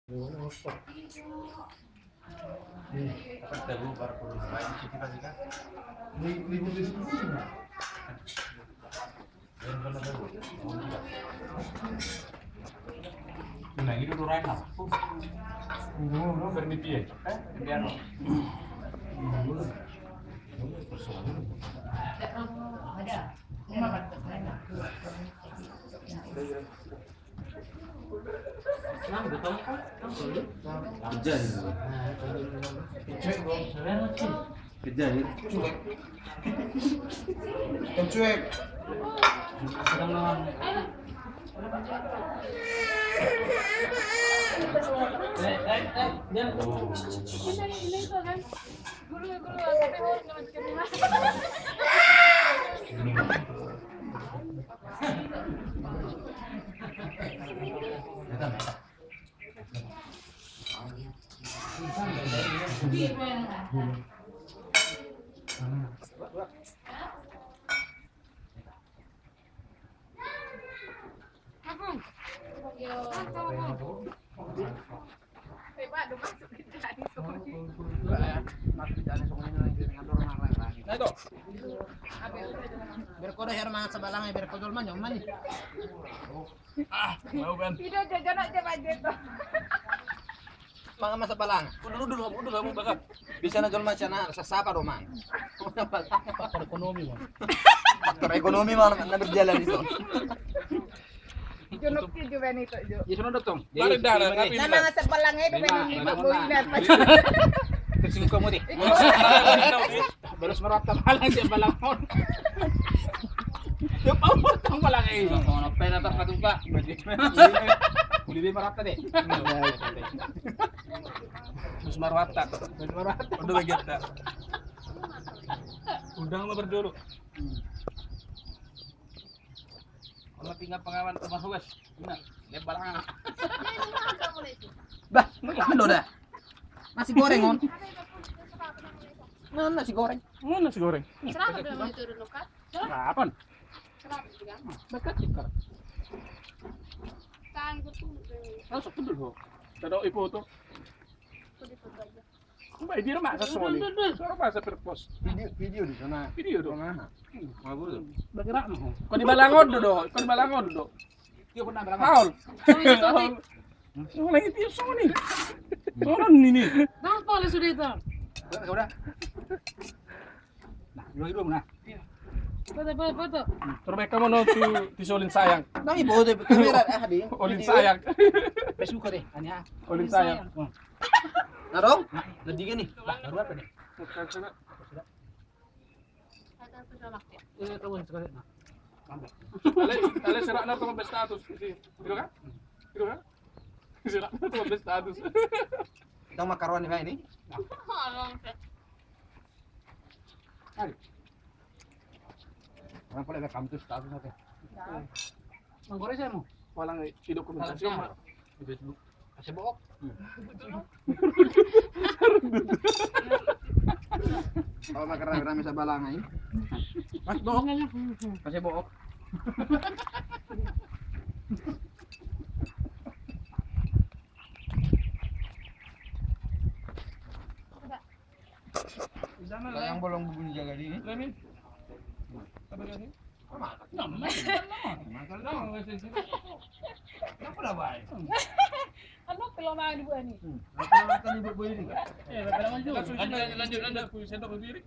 Apa tahu para produsen kita sih kan? Libur di situ sih nggak? Nah ini tuh Ryan lah. No, permiti ya. Biar no. Kerja nih. Kerja nih. Yang cuek. Berkoda herman sebalangnya berkodol man nyoman. Mau kan? Tidak jajan aja Pak Jeto. Mga masa balang. Udah kamu bakal. Bisa na jol macam na sasapa do man. Faktor ekonomi mah. Faktor ekonomi mah na berjalan itu. Junok ki juga nih tuh Jo. Ya sudah dong. Balik dah, tapi Nah mga sebalang itu Lima, pengen lima, buinan Pak. Tersinggung kamu deh. Balas merata malang dia balangon. Ya power tong pala kay. Ono pera tar katupa. Uli di merata deh. Terus marwata. Udah bagian dah. Undang lo berdulu. Ono tinggal pengawan rumah hugas. Benar. Dia balangan. Bah, ano dah? Nasi goreng on. Nah, nasi goreng. Mana nasi goreng? Serapa belum itu dulu kan? Kapan? Serapa juga. Dekat tikar. Tang itu Langsung dulu. Tado ipo to. tuh di foto aja. Mbak dia mah sasoli. Soro bahasa perpos. Video di sana. Video do. Mana? Ngabul. Bergerak mo. Kau di Balangon do. Kau di Balangon do. Yo pernah berangkat. Paul. Paul. Oh, lagi tiap Sony. Orang ini. Nah, boleh sudah itu. Udah. Nah, dua nah. Foto. Terbaik kamu no tisolin sayang. Nang ibo de kamera di. Olin sayang. Facebook deh, anya. Olin sayang. Narong? Nadigan nih. Baru apa nih? Kawan sekali. Ale serak na to status. Gitu kan? Gitu kan? Serak na to status. Kita makaruan nih ini. Orang pala ka kampus status natin. Manggore saya mo. Walang i-dokumentasyon mo. Facebook. Kasi buok. Kalau makarami sa balangay. Mas buok. Kasi buok. Sayang bolong bubun jaga di. Lemin. Sabi kasi. Apa dah baik? Ano kailangan di buwan ni? Apa makan ibu ini? Lanjut. Sendok berdiri.